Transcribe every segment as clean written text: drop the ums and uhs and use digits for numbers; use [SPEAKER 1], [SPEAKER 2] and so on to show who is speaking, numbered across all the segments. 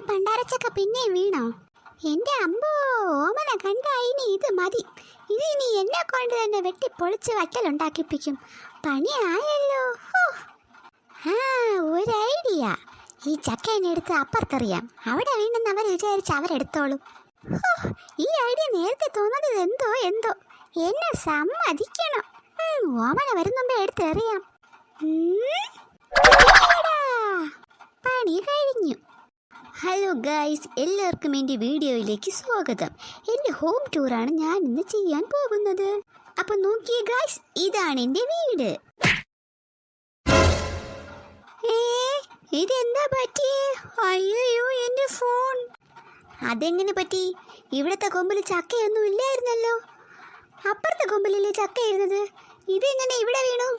[SPEAKER 1] പണ്ടാരച്ചക്ക പിന്നെയും വീണോ? എന്റെ അമ്പോ, ഓമന കണ്ടായിനി ഇത് മതി. ഇത് ഇനി എന്നെ കൊണ്ട് തന്നെ വെട്ടി പൊളിച്ച് വറ്റലുണ്ടാക്കിപ്പിക്കും. പണിയായല്ലോ. ഒരു ഐഡിയ. ഈ ചക്കേനെ എടുത്ത് അപ്പുറത്തെറിയാം. അവിടെ വീണെന്ന് അവർ വിചാരിച്ച് അവരെടുത്തോളും. ഈ ഐഡിയ നേരത്തെ തോന്നുന്നത് എന്തോ എന്നെ സമ്മതിക്കണം. ഓമന വരുന്നുമ്പേ എടുത്തെറിയാം. പണി കഴിഞ്ഞു. ഹലോ ഗായ്സ്, എല്ലാവർക്കും എൻ്റെ വീഡിയോയിലേക്ക് സ്വാഗതം. എൻ്റെ ഹോം ടൂറാണ് ഞാൻ ഇന്ന് ചെയ്യാൻ പോകുന്നത്. അപ്പം നോക്കിയേ ഗായ്സ്, ഇതാണ് എൻ്റെ വീട്. ഇതെന്താ പറ്റിയേ? അയ്യോ, എൻ്റെ ഫോൺ. അതെങ്ങനെ പറ്റി? ഇവിടുത്തെ കൊമ്പിൽ ചക്കയൊന്നും ഇല്ലായിരുന്നല്ലോ. അപ്പുറത്തെ കൊമ്പിലല്ലേ ചക്ക ഇരുന്നത്. ഇതെങ്ങനെ ഇവിടെ വീണു?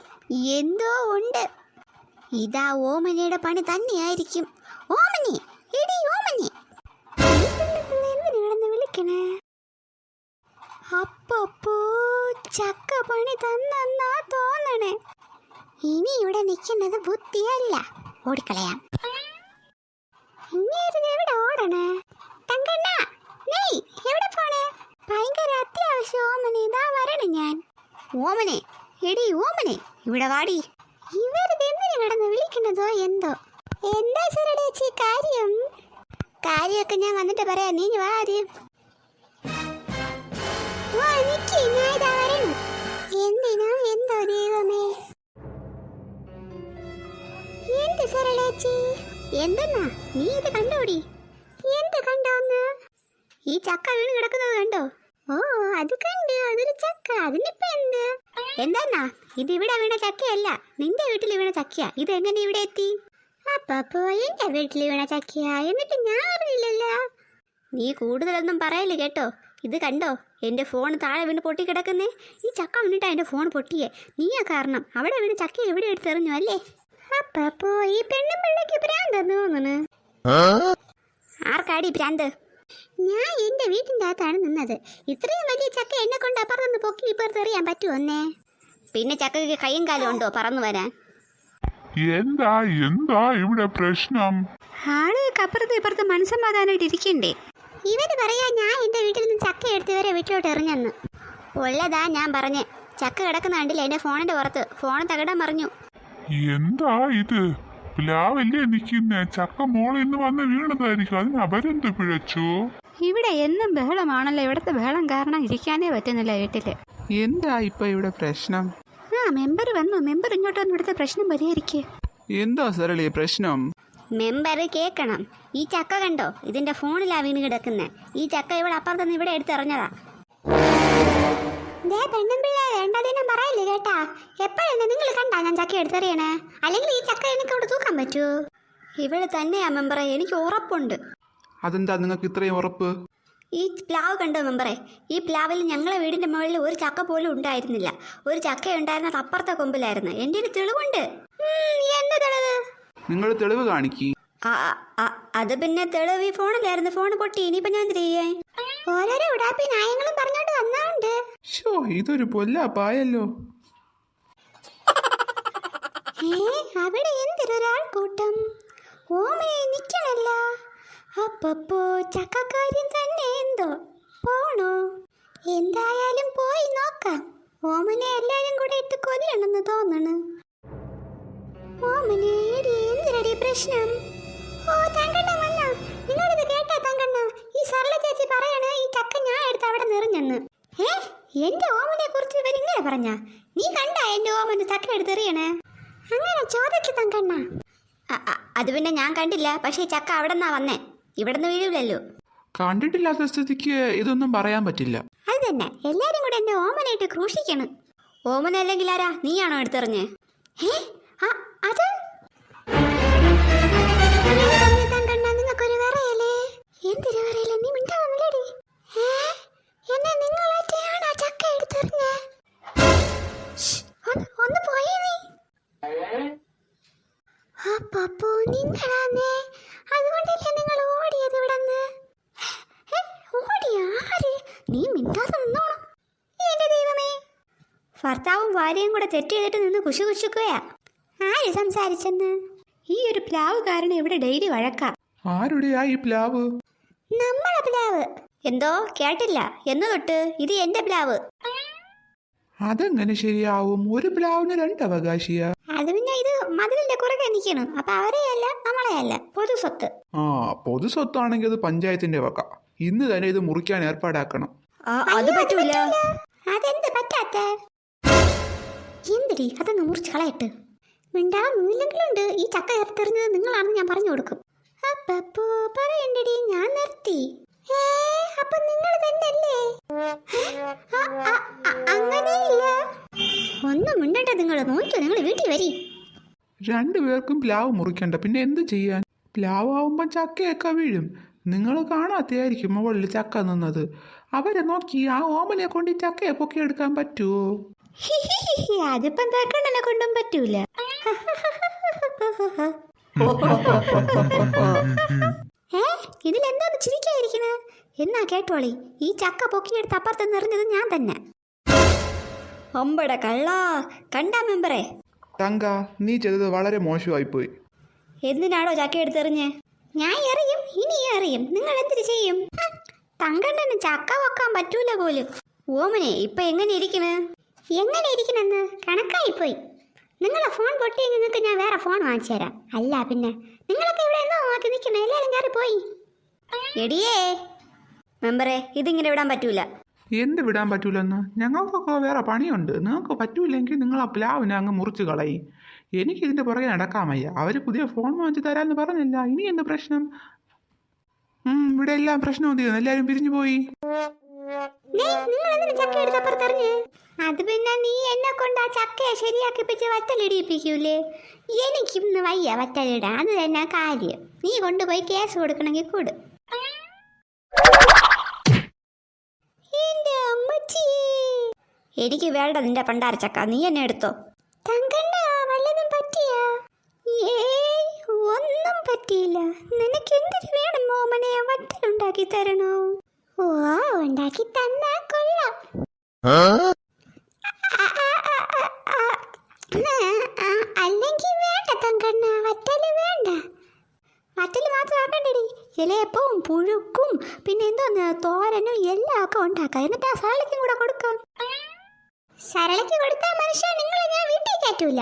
[SPEAKER 1] എന്തോ ഉണ്ട്. ഇതാ ഓമനയുടെ പണി തന്നെയായിരിക്കും. ഓമനെ, എടി ഓമനെ, എന്തിനാണെന്ന് വിളിക്കണേ? അപ്പോ ചക്ക പണി തന്നാ തോന്നണേ. ഇനി ഇവിടെ നിൽക്കുന്നത് ബുദ്ധിയല്ല, ഓടിക്കളയാം. ഇങ്ങനെ എവിടെ ഓടണേ? തങ്കണ്ണ, നെയ് എവിടെ പോണേ? ഭയങ്കര അത്യാവശ്യം ഓമനെ, ഇതാ വരണം ഞാൻ. ഓമനെ, എടി ഓമനെ, ഇവിടെ വാടി. ഇവരിതെന്തിനു കിടന്ന് വിളിക്കണതോ എന്തോ. എന്താ സരടേച്ചി കാര്യം? കാര്യമൊക്കെ ഞാൻ വന്നിട്ട് പറയാം, നീ വാ ആദ്യം. എന്തിനാ എന്തോ ദൈവമേ. എന്ത് സരളേച്ചി? എന്തെന്നാ നീ ഇത് കണ്ടോടി? എന്ത് കണ്ടോന്ന്? ഈ ചക്ക വീണ് കിടക്കുന്നത് കണ്ടോ? ഓ, അത് കണ്ട്. അതൊരു ചക്ക. അതിനിപ്പോ എന്ത്? എന്താ ഇതിവിടെ വീണ ചക്കയല്ല, നിന്റെ വീട്ടിൽ വീണ ചക്കയാ. ഇതെങ്ങനെ ഇവിടെ എത്തി? അപ്പോ എന്റെ വീട്ടിൽ വീണ ചക്കയാ, എന്നിട്ട് ഞാൻ അറിയില്ലല്ലോ. നീ കൂടുതലൊന്നും പറയല്ലേ കേട്ടോ. ഇത് കണ്ടോ, എൻ്റെ ഫോൺ താഴെ വീണ് പൊട്ടിക്കിടക്കുന്നേ. ഈ ചക്ക വീണിട്ടാ എൻ്റെ ഫോൺ പൊട്ടിയേ. നീയാ കാരണം. അവിടെ വീണ് ചക്ക എവിടെ എടുത്തെറിഞ്ഞു അല്ലേ? അപ്പോ ഈ പെണ്ണും പിള്ളേക്ക് ഭ്രാന്തെന്ന് തോന്നണ്. ആർക്കാടി ഭ്രാന്ത്? ഞാൻ എൻ്റെ വീട്ടിൻ്റെ അകത്താണ് നിന്നത്. ഇത്രയും വലിയ ചക്ക എന്നെ കൊണ്ട് അപ്പുറത്തുനിന്ന് പൊക്കി ഇപ്പുറത്തെറിയാൻ പറ്റുമോന്നേ? പിന്നെ ചക്കയ്ക്ക് കൈയും കാലം ഉണ്ടോ പറന്നു വരാൻ?
[SPEAKER 2] എന്താ ഇവിടെ പ്രശ്നം?
[SPEAKER 1] ആളുകൾക്ക് അപ്പുറത്ത് ഇപ്പുറത്ത് മനസ്സമാധാനമായിട്ട് ഇരിക്കണ്ടേ? ഇവര് പറയാ ഞാൻ എൻ്റെ വീട്ടിൽ നിന്ന് ചക്ക എടുത്ത് ഇവരെ വീട്ടിലോട്ട് എറിഞ്ഞെന്ന്. ഉള്ളതാ ഞാൻ പറഞ്ഞേ. ചക്ക കിടക്കുന്ന കണ്ടില്ല എൻ്റെ ഫോണിന്റെ പുറത്ത്. ഫോൺ തകിടം മറിഞ്ഞു.
[SPEAKER 2] എന്താ ഇത്? പ്ലാവല്ലേ നിൽക്കുന്നേ? ചക്ക മോളിൽ നിന്ന് വന്ന് വീണതായിരിക്കും. അതിന് അവരെന്ത് പിഴച്ചു?
[SPEAKER 3] ഇവിടെ എന്നും ബഹളമാണല്ലോ. ഇവിടുത്തെ ബഹളം കാരണം ഇരിക്കാനേ പറ്റുന്നില്ല വീട്ടില്.
[SPEAKER 4] എന്താ ഇപ്പൊ ഇവിടെ പ്രശ്നം?
[SPEAKER 3] മെമ്പർ വന്നു. മെമ്പർ ഇങ്ങോട്ട് വന്ന് ഇവിടുത്തെ പ്രശ്നം പരിഹരിക്കേ.
[SPEAKER 4] എന്താ സരളി പ്രശ്നം?
[SPEAKER 1] മെമ്പർ കേൾക്കണം. ഈ ചക്ക കണ്ടോ? ഇതിന്റെ ഫോണിലാ വീണ് കിടക്കുന്നേ. ഈ ചക്ക ഇവിടെ അപ്പുറത്തുനിന്ന് ഇവിടെ എടുത്തെറിഞ്ഞതാ. പെണ്ണുമ്പിള്ള വേണ്ടതിനും പറയില്ലേ കേട്ടാ. എപ്പോഴെന്നെ നിങ്ങൾ കണ്ടാ ഞാൻ ചക്ക എടുത്തെറിയണേ? അല്ലെങ്കിൽ ഈ ചക്ക എനിക്ക് അവിടെ തൂക്കാൻ പറ്റൂ? ഇവിടെ തന്നെയാ മെമ്പറെ, എനിക്ക് ഉറപ്പുണ്ട്.
[SPEAKER 4] അതെന്താ നിങ്ങൾക്ക് ഇത്രയും ഉറപ്പ്?
[SPEAKER 1] ഈ പ്ലാവ് കണ്ടോ മെമ്പറെ? ഈ പ്ലാവിൽ ഞങ്ങളെ വീടിന്റെ മുകളിൽ ഒരു ചക്ക പോലും ഉണ്ടായിരുന്നില്ല. ഒരു ചക്ക ഉണ്ടായിരുന്നത് അപ്പുറത്തെ കൊമ്പിലായിരുന്നു. എൻ്റെ ഒരു തെളിവുണ്ട്. എന്ത് തെളിവ്?
[SPEAKER 4] നിങ്ങൾ തെളിവ് കാണിക്കി.
[SPEAKER 1] അത് പിന്നെ തെളിവ് ഈ ഫോണിലായിരുന്നു. ഫോൺ പൊട്ടി. ഇനിയിപ്പോ ഞാൻ തിരികെ ഓരോരോ ഉടാപ്പി ന്യായങ്ങളും പറഞ്ഞോണ്ട് വന്നാണ്ട്.
[SPEAKER 4] ഇതൊരു പൊല്ലാപ്പായല്ലോ.
[SPEAKER 1] അവിടെ എന്തൊരാൾ കൂട്ടം. ഓമയെ നിക്കണല്ല. അപ്പോ ചക്കക്കാര്യം തന്നെ എന്തോ പോണോ? എന്തായാലും പോയി നോക്കാം. ഓമനെ എല്ലാരും കൂടെ ഇട്ട് കൊല്ലണമെന്ന് തോന്നണ്. ഓമനെ എന്തിനടി പ്രശ്നം? ഓ, തങ്കണ്ണ വന്ന. നിങ്ങളിത് കേട്ടാ തങ്കണ്ണ? ഈ സർല ചേച്ചി പറയണേ ഈ ചക്ക ഞാൻ എടുത്ത് അവിടെ നിറഞ്ഞെന്ന്. എന്റെ ഓമനെ കുറിച്ച് ഇവരിങ്ങനെ പറഞ്ഞ? നീ കണ്ടാ എന്റെ ഓമന് ചക്ക എടുത്തെറിയണേ? അങ്ങനെ ചോദിച്ചു തങ്കണ്ണ. അത് പിന്നെ ഞാൻ കണ്ടില്ല. പക്ഷേ ചക്ക അവിടെ നിന്നാ വന്നേ. ഇവിടെ നിന്ന് വീഴില്ലല്ലോ.
[SPEAKER 4] കണ്ടിട്ടില്ലാത്ത സ്ഥിതിക്ക് ഇതൊന്നും പറയാൻ പറ്റില്ല.
[SPEAKER 1] അത് തന്നെ, എല്ലാരും കൂടെ എന്റെ ഓമനായിട്ട് ക്രൂശിക്കണം. ഓമന അല്ലെങ്കിൽ ആരാ? നീയാണോ എടുത്തെറിഞ്ഞേ? അത് നിങ്ങൾക്കൊരു വിറയല്ലേ? എന്തൊരു വിറയല്ലേ? നീ മിണ്ടാവുന്നില്ലേടി? എന്നെ നിങ്ങളാണ് ചക്ക എടുത്തെറിഞ്ഞേ? ഒന്ന് പോയേ നീ. അപ്പോ നിങ്ങളാന്നേ? അതുകൊണ്ടല്ലേ നിങ്ങൾ ഓടിയത് ഇവിടെന്ന്? ഓടിയ ആര്? നീ മിണ്ടാതെ നിന്നോണം. എന്റെ ദൈവമേ. ഭർത്താവും ഭാര്യയും കൂടെ തെറ്റ് ചെയ്തിട്ട് നിന്ന് കുശുകുശുക്കുകയാ. ആര് സംസാരിച്ചെന്ന്?
[SPEAKER 3] ഈ ഒരു പ്ലാവ് കാരണം ഇവിടെ ഡെയിലി വഴക്കാം.
[SPEAKER 4] ആരുടെയാ ഈ പ്ലാവ്?
[SPEAKER 1] നമ്മളെ പ്ലാവ്. എന്തോ കേട്ടില്ല? എന്ന് തൊട്ട് ഇത് എന്റെ പ്ലാവ്.
[SPEAKER 4] അതെങ്ങനെ ശരിയാവും? ഒരു പ്ലാവിന് 2 അവകാശിയാ.
[SPEAKER 1] അത് പിന്നെ ഇത് മതിലിന്റെ കുറുകെ നിൽക്കണം. അപ്പൊ അവരെയല്ല നമ്മളെയല്ല, പൊതു സ്വത്ത്.
[SPEAKER 4] ആ, പൊതു സ്വത്താണെങ്കിൽ അത് പഞ്ചായത്തിന്റെ വക. ഇന്ന് തന്നെ ഇത് മുറിക്കാൻ ഏർപ്പാടാക്കണം.
[SPEAKER 3] അത് പറ്റൂല.
[SPEAKER 1] അതെന്ത് പറ്റാത്ത? എന്തിടി അതൊന്ന് മുറിച്ച് കളയട്ട്. മിണ്ടാന്നില്ലെങ്കിലുണ്ട് ഈ ചക്ക എറിഞ്ഞത് നിങ്ങളാണെന്ന് ഞാൻ പറഞ്ഞു കൊടുക്കും. അപ്പോ പറയണ്ടടി, ഞാൻ നിർത്തി. അപ്പൊ നിങ്ങൾ തന്നെയല്ലേ? അങ്ങനെയില്ല. ഒന്നും മിണ്ടട്ടെ, നിങ്ങൾ നോക്കിയോ, നിങ്ങൾ വീട്ടിൽ വരി.
[SPEAKER 4] 2 പേർക്കും പ്ലാവ് മുറിക്കണ്ട, പിന്നെ എന്ത് ചെയ്യാൻ? പ്ലാവ് ആവുമ്പോ ചക്കയൊക്കെ വീഴും. നിങ്ങൾ കാണാത്തയായിരിക്കും മുകളിൽ ചക്ക നിന്നത്. അവരെ നോക്കി ആ ഓമനെ കൊണ്ട് ഈ ചക്കയെ പൊക്കിയെടുക്കാൻ പറ്റുമോ?
[SPEAKER 1] അതിപ്പം തക്കണ്ണനെ കൊണ്ടും പറ്റൂല. ഇതിലെന്താ ചിരിക്കായിരിക്കണേ? എന്നാ കേട്ടോളി, ഈ ചക്ക പൊക്കിയെടുത്ത് അപ്പുറത്ത് നിറഞ്ഞത് ഞാൻ തന്നെ.
[SPEAKER 3] ഒമ്പട കള്ള കണ്ടാ മെമ്പറേ.
[SPEAKER 4] തങ്ക, നീ ചെയ്തത് വളരെ മോശമായിപ്പോയി.
[SPEAKER 3] എന്തിനാണോ ചക്ക എടുത്തെറിഞ്ഞ്?
[SPEAKER 1] ഞാൻ എറിയും, ഇനി എറിയും. നിങ്ങൾ എന്തിനു ചെയ്യും? തങ്കണ്ണന് ചക്ക വെക്കാൻ പറ്റൂല പോലും.
[SPEAKER 3] ഓമനെ ഇപ്പൊ എങ്ങനെ ഇരിക്കണ്?
[SPEAKER 1] എങ്ങനെ ഇരിക്കണെന്ന് കണക്കായിപ്പോയി. നിങ്ങളെ ഫോൺ പൊട്ടിയെങ്കിൽ നിങ്ങൾക്ക് ഞാൻ വേറെ ഫോൺ വാങ്ങിച്ചു തരാം. അല്ല പിന്നെ നിങ്ങളൊക്കെ ഇവിടെ എന്നോ നോക്കി നിൽക്കണേ, എല്ലാവരും കയറി പോയി.
[SPEAKER 3] എടിയേ മെമ്പറേ, ഇതിങ്ങനെ വിടാൻ പറ്റൂല.
[SPEAKER 4] എന്ത് വിടാൻ പറ്റൂലെന്ന്? ഞങ്ങൾക്കൊക്കെ വേറെ പണിയുണ്ട്. നിങ്ങൾക്ക് പറ്റൂല്ലെങ്കിൽ നിങ്ങൾ ആ പ്ലാവിനെ അങ്ങ് മുറിച്ച് കളയും. എനിക്കിതിൻ്റെ പുറകെ നടക്കാൻ വയ്യ. അവർ പുതിയ ഫോൺ വാങ്ങിച്ച് തരാമെന്ന് പറഞ്ഞില്ല. ഇനി എന്ത് പ്രശ്നം? ഇവിടെ എല്ലാം പ്രശ്നവും തീർന്നു. എല്ലാവരും പിരിഞ്ഞു പോയി.
[SPEAKER 1] അത് പിന്നെ നീ എന്നെ കൊണ്ട് ആ ചക്കയെ ശരിയാക്കിപ്പിച്ച് വറ്റലിടിപ്പിക്കൂലേ? എനിക്കിന്ന് വയ്യ വറ്റലിടാൻ. അത് തന്നെ കാര്യം. നീ കൊണ്ടുപോയി കേസ് കൊടുക്കണമെങ്കിൽ കൂട്.
[SPEAKER 3] എനിക്ക് വേണ്ട നിന്റെ പണ്ടാര ചക്ക, നീ എന്നെ എടുത്തോ.
[SPEAKER 1] തങ്കണ്ണ, വല്ലതും പറ്റിയാ? ഒന്നും പറ്റിയില്ല. നിനക്ക് എന്തിനു വേണം മോമനെ? വറ്റലുണ്ടാക്കി തരണോ? ഓ, ഉണ്ടാക്കി തന്നാ കൊള്ളാം. അല്ലെങ്കിൽ വേണ്ട തങ്കണ്ണ, വറ്റല് വേണ്ട. വറ്റല് മാത്രം ആക്കണ്ടടി, ഇലയപ്പവും പുഴുക്കും പിന്നെ എന്തോന്ന് തോരനും എല്ലാം ഒക്കെ ഉണ്ടാക്കാം. എന്നിട്ട് ആ സരളയ്ക്കും കൂടെ കൊടുക്കാം. സരളയ്ക്ക് കൊടുത്താൽ മനുഷ്യ നിങ്ങളെ ഞാൻ വീട്ടിൽ കയറ്റൂല.